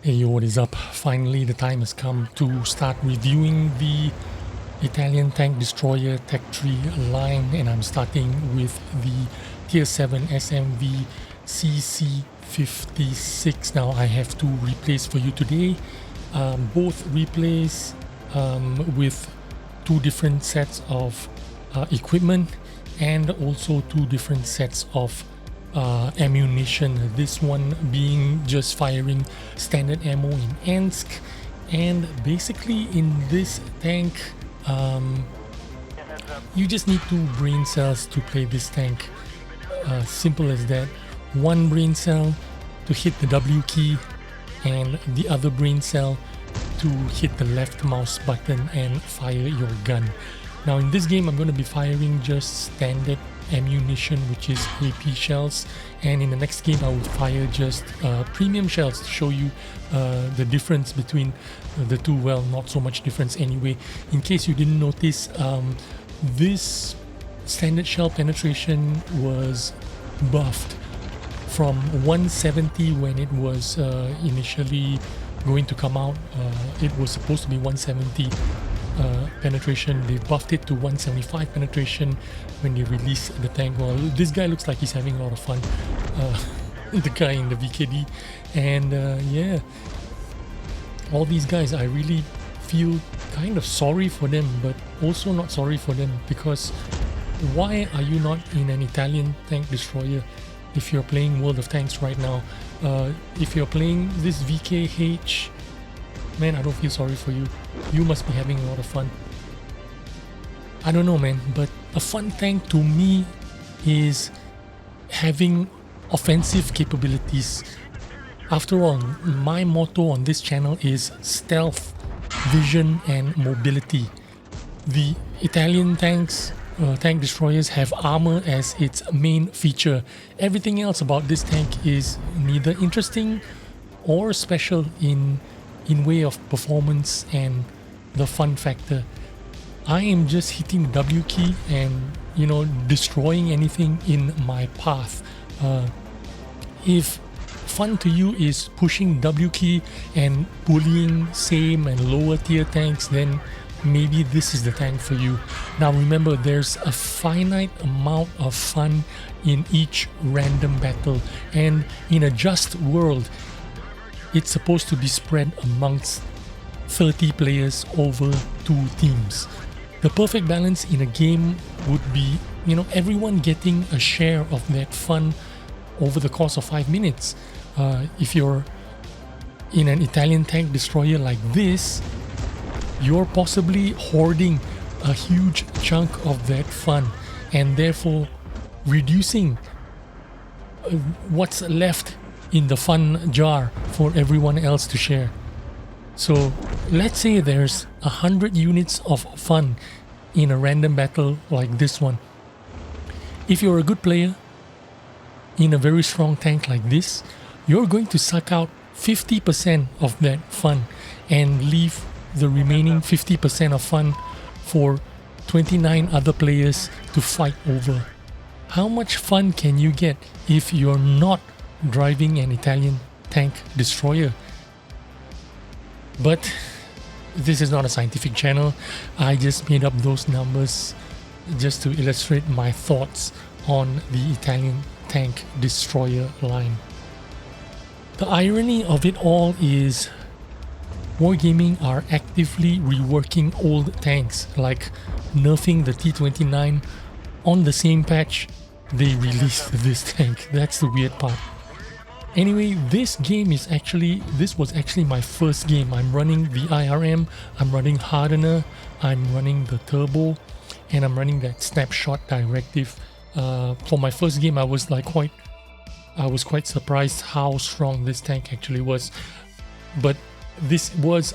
Hey yo, what is up? Finally, the time has come to start reviewing the Italian tank destroyer Tech 3 line, and I'm starting with the Tier 7 SMV CC-56. Now, I have two replays for you today, both replays with two different sets of equipment and also two different sets of ammunition. This one being just firing standard ammo in Ensk, and basically in this tank you just need two brain cells to play this tank. Simple as that. One brain cell to hit the W key and the other brain cell to hit the left mouse button and fire your gun. Now in this game I'm going to be firing just standard ammunition, which is AP shells, and in the next game I will fire just premium shells to show you the difference between the two. Well, not so much difference anyway. In case you didn't notice, this standard shell penetration was buffed from 170 when it was initially going to come out. It was supposed to be 170 penetration. They buffed it to 175 penetration when they released the tank. Well, this guy looks like he's having a lot of fun, the guy in the VKD, and yeah, all these guys, I really feel kind of sorry for them, but also not sorry for them, because why are you not in an Italian tank destroyer if you're playing World of Tanks right now? If you're playing this VKH, man, I don't feel sorry for you. You must be having a lot of fun. I don't know, man, but a fun tank to me is having offensive capabilities. After all, my motto on this channel is stealth, vision, and mobility. The Italian tanks, tank destroyers, have armor as its main feature. Everything else about this tank is neither interesting or special in way of performance and the fun factor. I am just hitting the W key and, you know, destroying anything in my path. If fun to you is pushing W key and bullying same and lower tier tanks, then maybe this is the tank for you. Now remember, there's a finite amount of fun in each random battle, and in a just world it's supposed to be spread amongst 30 players over 2 teams. The perfect balance in a game would be, you know, everyone getting a share of that fun over the course of 5 minutes. If you're in an Italian tank destroyer like this, you're possibly hoarding a huge chunk of that fun and therefore reducing what's left in the fun jar for everyone else to share. So let's say there's 100 units of fun in a random battle like this one. If you're a good player in a very strong tank like this, you're going to suck out 50% of that fun and leave the remaining 50% of fun for 29 other players to fight over. How much fun can you get if you're not driving an Italian tank destroyer? But this is not a scientific channel. I just made up those numbers just to illustrate my thoughts on the Italian tank destroyer line. The irony of it all is Wargaming are actively reworking old tanks, like nerfing the T-29. On the same patch they released this tank. That's the weird part. Anyway, this was actually my first game. I'm running the IRM, I'm running Hardener, I'm running the Turbo, and I'm running that snapshot directive. For my first game, I was quite surprised how strong this tank actually was. But this was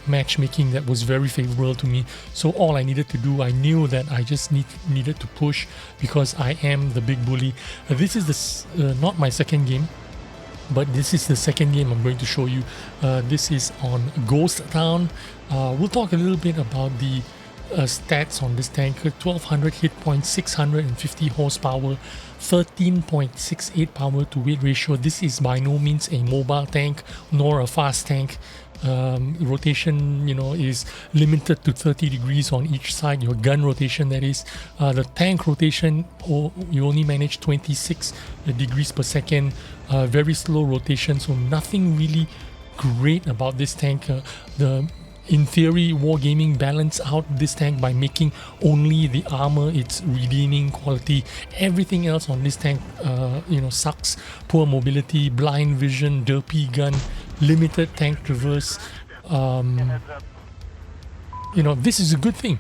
matchmaking that was very favorable to me. So all I needed to do, I knew that I just needed to push, because I am the big bully. This is not my second game, but this is the second game I'm going to show you. This is on Ghost Town. We'll talk a little bit about the stats on this tank: 1200 hit points, 650 horsepower, 13.68 power to weight ratio. This is by no means a mobile tank nor a fast tank. Rotation, is limited to 30 degrees on each side, your gun rotation, that is. The tank rotation, you only manage 26 degrees per second, very slow rotation, so nothing really great about this tank. In theory, Wargaming balanced out this tank by making only the armor its redeeming quality. Everything else on this tank, sucks. Poor mobility, blind vision, derpy gun, limited tank traverse. This is a good thing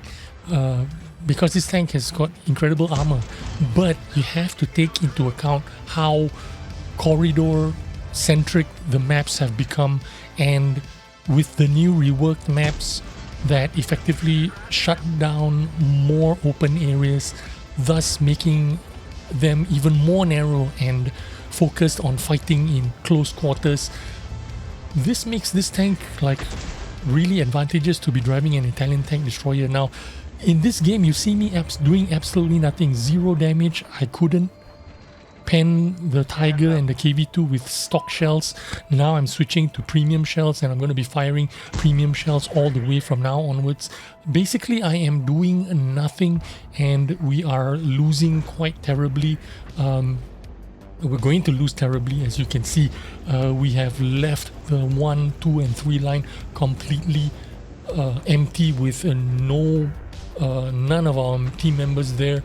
because this tank has got incredible armor, but you have to take into account how corridor-centric the maps have become, and with the new reworked maps that effectively shut down more open areas, thus making them even more narrow and focused on fighting in close quarters. This makes this tank like really advantageous to be driving an Italian tank destroyer. Now, in this game, you see me doing absolutely nothing, 0 damage. I couldn't pen the Tiger and the KV-2 with stock shells. Now I'm switching to premium shells, and I'm going to be firing premium shells all the way from now onwards. Basically, I am doing nothing, and we are losing quite terribly. We're going to lose terribly, as you can see. We have left the 1, 2 and 3 line completely empty, with none of our team members there,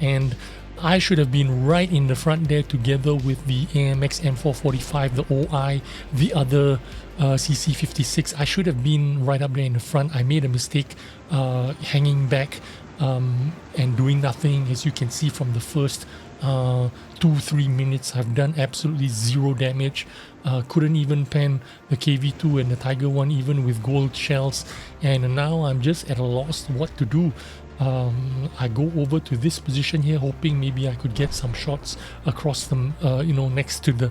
and I should have been right in the front there together with the AMX M445, the OI, the other CC-56. I should have been right up there in the front. I made a mistake hanging back and doing nothing. As you can see from the first 2-3 minutes, I've done absolutely 0 damage. Couldn't even pen the KV-2 and the Tiger 1 even with gold shells, and now I'm just at a loss what to do. I go over to this position here, hoping maybe I could get some shots across them, next to the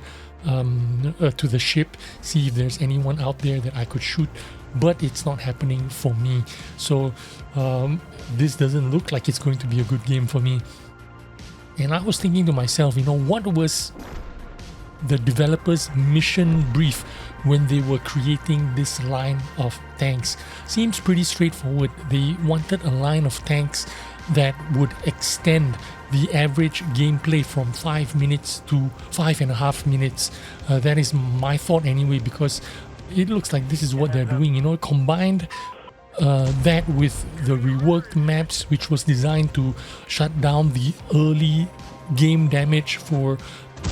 ship, see if there's anyone out there that I could shoot, but it's not happening for me. So this doesn't look like it's going to be a good game for me. And I was thinking to myself, what was the developers' mission brief when they were creating this line of tanks? Seems pretty straightforward. They wanted a line of tanks that would extend the average gameplay from 5 minutes to 5.5 minutes. That is my thought anyway, because it looks like this is what they're doing. Combined that with the reworked maps, which was designed to shut down the early game damage for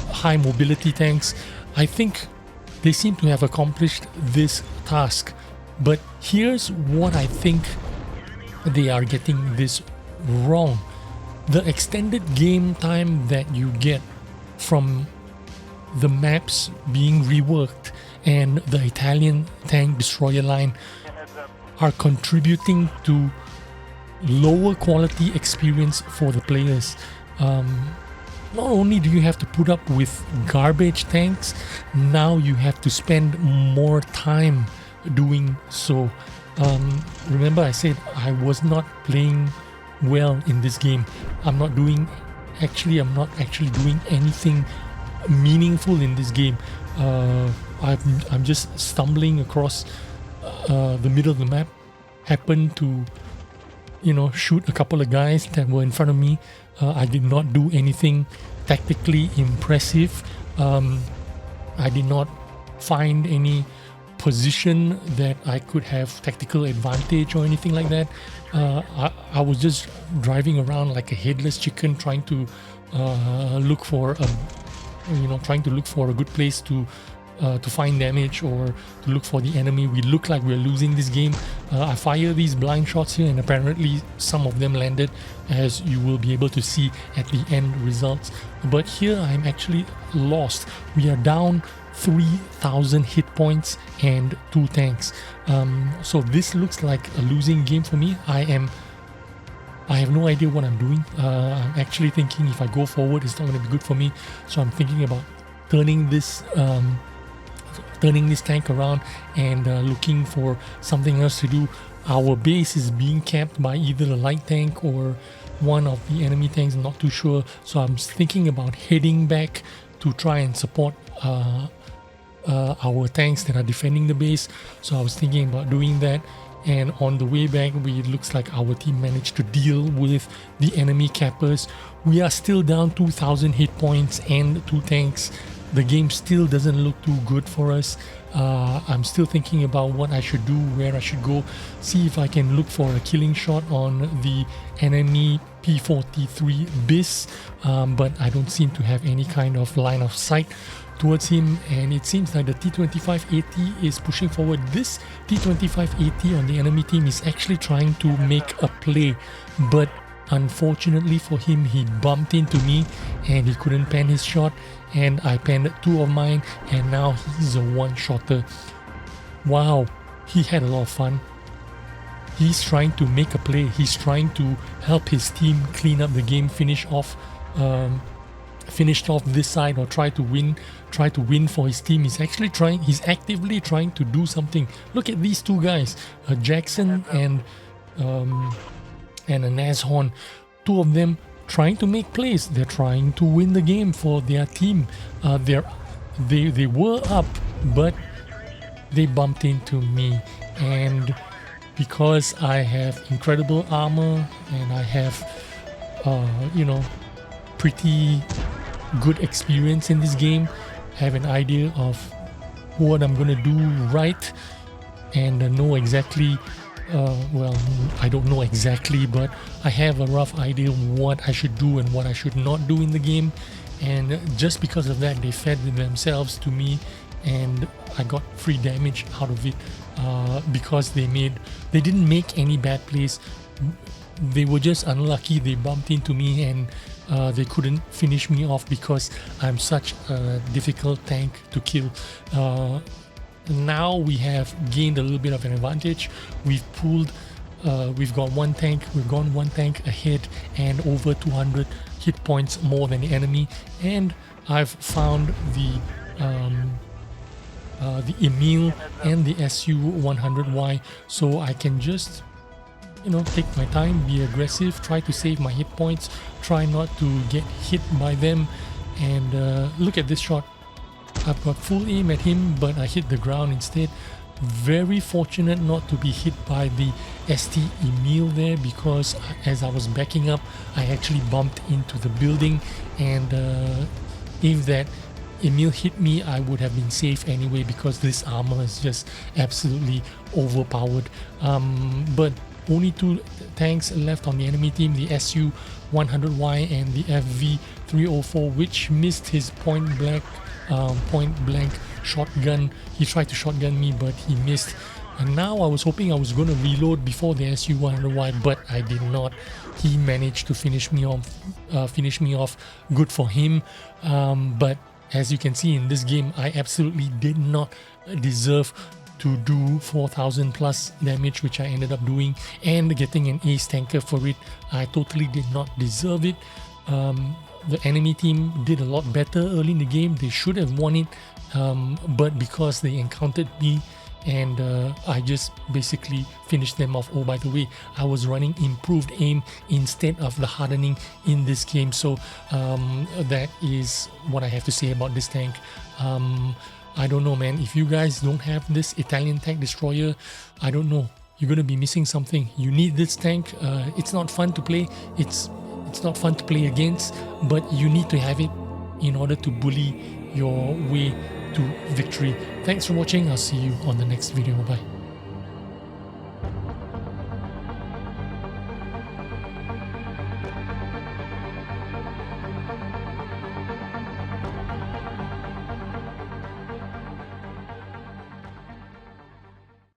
high mobility tanks, I think they seem to have accomplished this task. But here's what I think they are getting this wrong. The extended game time that you get from the maps being reworked and the Italian tank destroyer line are contributing to lower quality experience for the players. Not only do you have to put up with garbage tanks, now you have to spend more time doing so. Remember, I said I was not playing well in this game. I'm not actually doing anything meaningful in this game. I'm just stumbling across the middle of the map, happened to shoot a couple of guys that were in front of me. I did not do anything tactically impressive. I did not find any position that I could have tactical advantage or anything like that. I was just driving around like a headless chicken, trying to look for a good place to find damage or to look for the enemy. We look like we're losing this game. I fire these blind shots here, and apparently some of them landed, as you will be able to see at the end results. But here I'm actually lost. We are down 3,000 hit points and 2 tanks. So this looks like a losing game for me. I have no idea what I'm doing. I'm actually thinking if I go forward, it's not going to be good for me. So I'm thinking about turning this tank around and looking for something else to do. our base is being capped by either the light tank or one of the enemy tanks, I'm not too sure. So I'm thinking about heading back to try and support our tanks that are defending the base. So I was thinking about doing that, and on the way back it looks like our team managed to deal with the enemy cappers. We are still down 2,000 hit points and 2 tanks. The game still doesn't look too good for us. I'm still thinking about what I should do, where I should go, see if I can look for a killing shot on the enemy P43 BIS, but I don't seem to have any kind of line of sight towards him, and it seems like the T2580 is pushing forward. This T2580 on the enemy team is actually trying to make a play, but unfortunately for him, he bumped into me and he couldn't pan his shot, and I panned 2 of mine, and now he's a one-shotter. Wow, he had a lot of fun. He's trying to make a play. He's trying to help his team clean up the game, finished off this side, or try to win for his team. He's actively trying to do something. Look at these 2 guys, Jackson and a Nashorn. 2 of them trying to make plays. They're trying to win the game for their team. They were up, but they bumped into me, and because I have incredible armor and I have pretty good experience in this game, I have an idea of what I'm gonna do right, and know exactly well, I don't know exactly, but I have a rough idea of what I should do and what I should not do in the game, and just because of that, they fed themselves to me and I got free damage out of it, because they didn't make any bad plays. They were just unlucky. They bumped into me and they couldn't finish me off because I'm such a difficult tank to kill. Now we have gained a little bit of an advantage. We've gone one tank ahead and over 200 hit points more than the enemy, and I've found the Emil and the SU-100Y, so I can just take my time, be aggressive, try to save my hit points, try not to get hit by them. And look at this shot. I've got full aim at him, but I hit the ground instead. Very fortunate not to be hit by the ST Emil there, because as I was backing up, I actually bumped into the building, and if that Emil hit me, I would have been safe anyway, because this armor is just absolutely overpowered. But only 2 tanks left on the enemy team, the SU-100Y and the FV-304, which missed his point blank shotgun. He tried to shotgun me, but he missed. And now I was hoping I was going to reload before the SU-100Y, but I did not. He managed to finish me off. Good for him. But as you can see in this game, I absolutely did not deserve to do 4,000 plus damage, which I ended up doing, and getting an ace tanker for it. I totally did not deserve it. The enemy team did a lot better early in the game. They should have won it, but because they encountered me, and I just basically finished them off. Oh, by the way, I was running improved aim instead of the hardening in this game. So that is what I have to say about this tank. I don't know, man. If you guys don't have this Italian tank destroyer, I don't know. You're gonna be missing something. You need this tank. It's not fun to play. It's not fun to play against, but you need to have it in order to bully your way to victory. Thanks for watching. I'll see you on the next video. Bye.